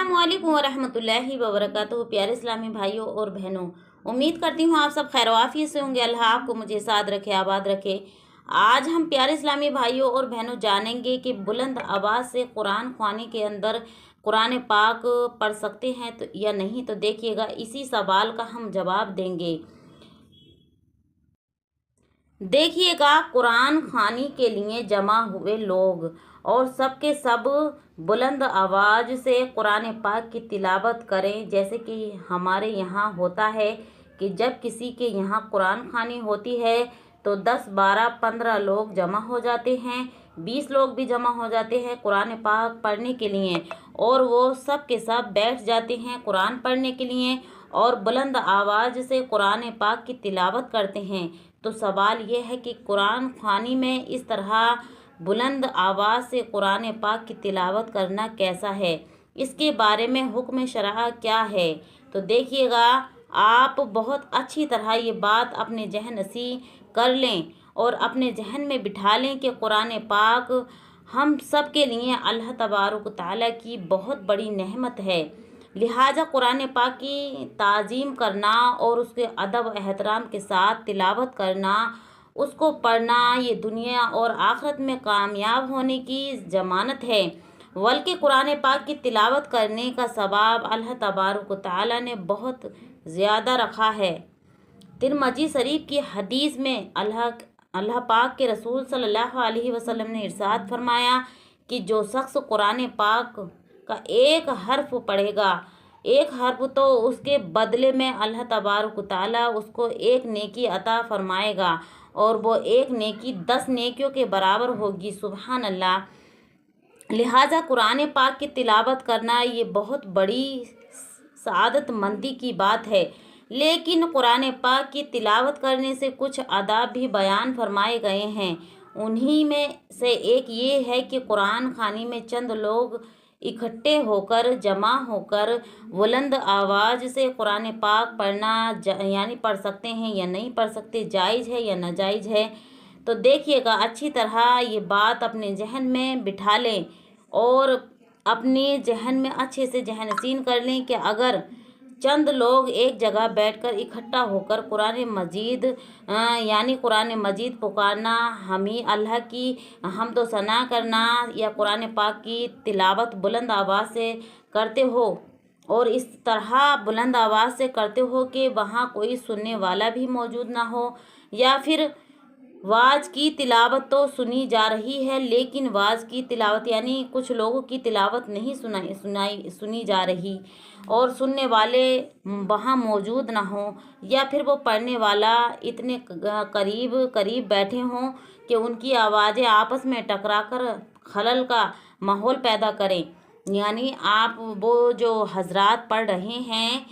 अस्सलामुअलैकुम वरहमतुल्लाहि वबरकातुहू। प्यारे इस्लामी भाइयों और बहनों, उम्मीद करती हूँ आप सब खैर वाफियत से होंगे। अल्लाह आपको मुझे साथ रखे, आबाद रखे। आज हम प्यारे इस्लामी भाइयों और बहनों जानेंगे कि बुलंद आवाज़ से कुरान ख्वानी के अंदर कुरान पाक पढ़ सकते हैं तो या नहीं। तो देखिएगा, इसी सवाल का हम जवाब देंगे। देखिएगा, कुरान ख्वानी के लिए जमा हुए लोग और सब के सब बुलंद आवाज़ से कुरान पाक की तिलावत करें। जैसे कि हमारे यहाँ होता है कि जब किसी के यहाँ कुरान ख्वानी होती है तो 10, 12, 15 लोग जमा हो जाते हैं, 20 लोग भी जमा हो जाते हैं कुरान पाक पढ़ने के लिए, और वो सब के सब बैठ जाते हैं कुरान पढ़ने के लिए और बुलंद आवाज़ से कुरान पाक की तिलावत करते हैं। तो सवाल ये है कि कुरान ख्वानी में इस तरह बुलंद आवाज़ से कुरान पाक की तिलावत करना कैसा है, इसके बारे में हुक्म शरअ क्या है। तो देखिएगा, आप बहुत अच्छी तरह ये बात अपने जहन नशी कर लें और अपने जहन में बिठा लें कि कुरान पाक हम सब के लिए अल्लाह तबारक तआला की बहुत बड़ी नेमत है। लिहाजा कुरान पाक की ताज़ीम करना और उसके अदब एहतराम के साथ तिलावत करना, उसको पढ़ना, ये दुनिया और आखिरत में कामयाब होने की ज़मानत है। बल्कि कुरान पाक की तिलावत करने का सवाब अल्लाह तबारक तआला ने बहुत ज़्यादा रखा है। तिरमिज़ी शरीफ की हदीस में अल्लाह पाक के रसूल सल्लल्लाहु अलैहि वसल्लम ने इरशाद फरमाया कि जो शख्स कुरान पाक का एक हर्फ पढ़ेगा, एक हर्फ, तो उसके बदले में अल्लाह तबारक तआला उसको एक नेकी अता फरमाएगा और वो एक नेकी 10 नेकियों के बराबर होगी। सुभान अल्लाह। लिहाजा कुरान पाक की तिलावत करना ये बहुत बड़ी सआदतमंदी की बात है। लेकिन कुरान पाक की तिलावत करने से कुछ आदाब भी बयान फरमाए गए हैं। उन्हीं में से एक ये है कि कुरान ख्वानी में चंद लोग इकट्ठे होकर, जमा होकर बुलंद आवाज़ से कुरान पाक पढ़ना यानी पढ़ सकते हैं या नहीं पढ़ सकते, जायज़ है या नाजायज़ है। तो देखिएगा, अच्छी तरह ये बात अपने जहन में बिठा लें और अपने जहन में अच्छे से जहन नशीन कर लें कि अगर चंद लोग एक जगह बैठकर इकट्ठा होकर कुरान मजीद यानी कुरान मजीद पुकारना, हमें अल्लाह की हम्द सना करना या कुरान पाक की तिलावत बुलंद आवाज़ से करते हो और इस तरह बुलंद आवाज़ से करते हो कि वहाँ कोई सुनने वाला भी मौजूद ना हो, या फिर वाज की तिलावत तो सुनी जा रही है लेकिन वाज की तिलावत यानी कुछ लोगों की तिलावत नहीं सुनी जा रही और सुनने वाले वहाँ मौजूद ना हो, या फिर वो पढ़ने वाला इतने करीब बैठे हों कि उनकी आवाज़ें आपस में टकराकर खलल का माहौल पैदा करें। यानी आप वो जो हजरात पढ़ रहे हैं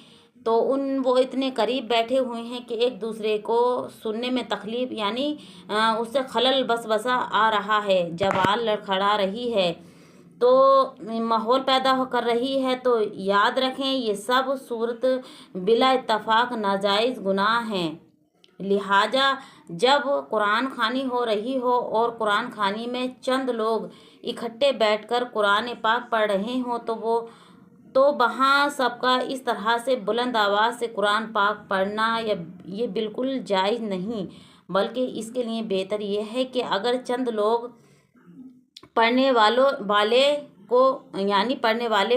तो वो इतने करीब बैठे हुए हैं कि एक दूसरे को सुनने में तकलीफ़ यानी उससे खलल बसबसा आ रहा है, ज़बान लड़खड़ा रही है, तो माहौल पैदा कर रही है। तो याद रखें, ये सब सूरत बिला इत्तफाक नाजायज़ गुनाह हैं। लिहाजा जब कुरान ख्वानी हो रही हो और कुरान ख्वानी में चंद लोग इकट्ठे बैठकर कुरान पाक पढ़ रहे हों तो वहाँ सबका इस तरह से बुलंद आवाज़ से कुरान पाक पढ़ना ये बिल्कुल जायज़ नहीं, बल्कि इसके लिए बेहतर ये है कि अगर चंद लोग पढ़ने वाले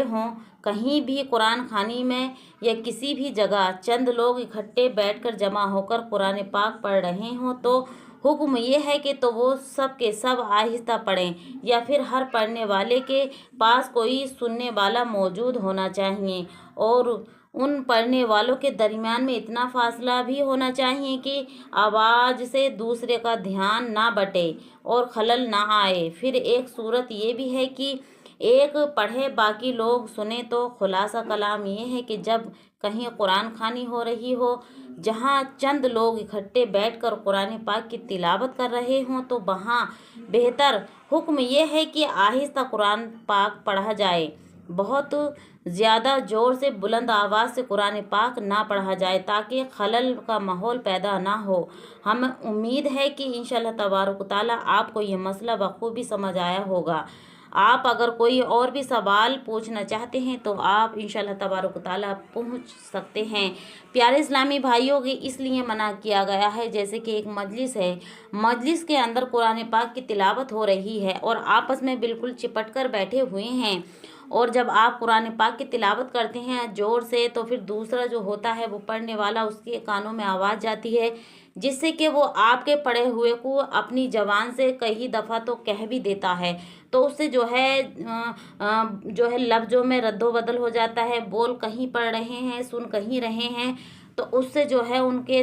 हों कहीं भी कुरान ख्वानी में या किसी भी जगह चंद लोग इकट्ठे बैठकर जमा होकर कुरान पाक पढ़ रहे हों तो हुक्म ये है कि तो वो सब के सब आहिस्ता पढ़ें, या फिर हर पढ़ने वाले के पास कोई सुनने वाला मौजूद होना चाहिए और उन पढ़ने वालों के दरमियान में इतना फासला भी होना चाहिए कि आवाज़ से दूसरे का ध्यान ना बटे और खलल ना आए। फिर एक सूरत ये भी है कि एक पढ़े बाकी लोग सुने। तो खुलासा कलाम ये है कि जब कहीं कुरान ख्वानी हो रही हो जहाँ चंद लोग इकट्ठे बैठकर कुरान पाक की तिलावत कर रहे हों तो वहाँ बेहतर हुक्म ये है कि आहिस्ता कुरान पाक पढ़ा जाए, बहुत ज़्यादा ज़ोर से बुलंद आवाज़ से कुरान पाक ना पढ़ा जाए ताकि खलल का माहौल पैदा ना हो। हमें उम्मीद है कि इंशाअल्लाह तबारक तआला आपको ये मसला बखूबी समझ आया होगा। आप अगर कोई और भी सवाल पूछना चाहते हैं तो आप इंशाल्लाह तबारक व तआला पूछ सकते हैं। प्यारे इस्लामी भाइयों की इसलिए मना किया गया है, जैसे कि एक मजलिस है, मजलिस के अंदर कुरान पाक की तिलावत हो रही है और आपस में बिल्कुल चिपट कर बैठे हुए हैं, और जब आप कुरान पाक की तिलावत करते हैं ज़ोर से, तो फिर दूसरा जो होता है वो पढ़ने वाला, उसके कानों में आवाज़ जाती है, जिससे कि वो आपके पढ़े हुए को अपनी ज़बान से कई दफ़ा तो कह भी देता है, तो उससे जो है लफ्ज़ों में रद्दो बदल हो जाता है, बोल कहीं पढ़ रहे हैं सुन कहीं रहे हैं, तो उससे जो है उनके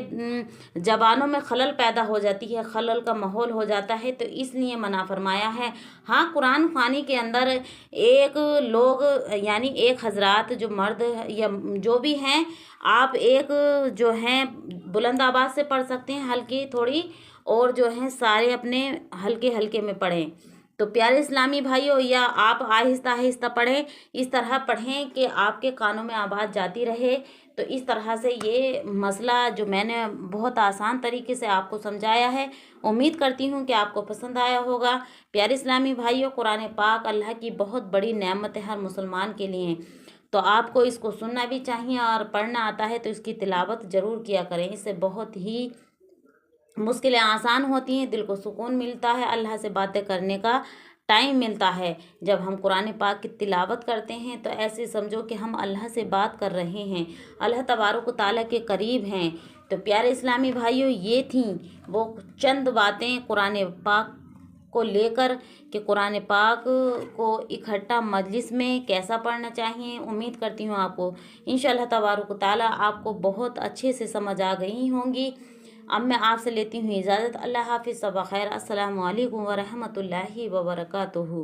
ज़बानों में खलल पैदा हो जाती है, खलल का माहौल हो जाता है, तो इसलिए मना फरमाया है। हाँ, कुरान ख़वानी के अंदर एक लोग यानी एक हजरात जो मर्द या जो भी हैं, आप एक जो हैं बुलंद आवाज़ से पढ़ सकते हैं हल्की थोड़ी, और जो हैं सारे अपने हल्के हल्के में पढ़ें। तो प्यारे इस्लामी भाइयों, या आप आहिस्ता आहिस्ता पढ़ें, इस तरह पढ़ें कि आपके कानों में आवाज़ जाती रहे। तो इस तरह से ये मसला जो मैंने बहुत आसान तरीके से आपको समझाया है, उम्मीद करती हूँ कि आपको पसंद आया होगा। प्यारे इस्लामी भाइयों, कुरान पाक अल्लाह की बहुत बड़ी नेमत है हर मुसलमान के लिए, तो आपको इसको सुनना भी चाहिए, और पढ़ना आता है तो इसकी तिलावत ज़रूर किया करें। इससे बहुत ही मुश्किलें आसान होती हैं, दिल को सुकून मिलता है, अल्लाह से बातें करने का टाइम मिलता है। जब हम कुरान पाक की तिलावत करते हैं तो ऐसे समझो कि हम अल्लाह से बात कर रहे हैं, अल्लाह तबारक व तआला के करीब हैं। तो प्यारे इस्लामी भाइयों, ये थी वो चंद बातें कुरान पाक को लेकर कि कुरान पाक को इकट्ठा मजलिस में कैसा पढ़ना चाहिए। उम्मीद करती हूँ आपको इंशाल्लाह तबारक व तआला आपको बहुत अच्छे से समझ आ गई होंगी। अब मैं आपसे लेती हूँ इजाज़त। अल्लाह हाफ़िज़, सब खैर। अस्सलामु अलैकुम व रहमतुल्लाहि व बरकातुहू।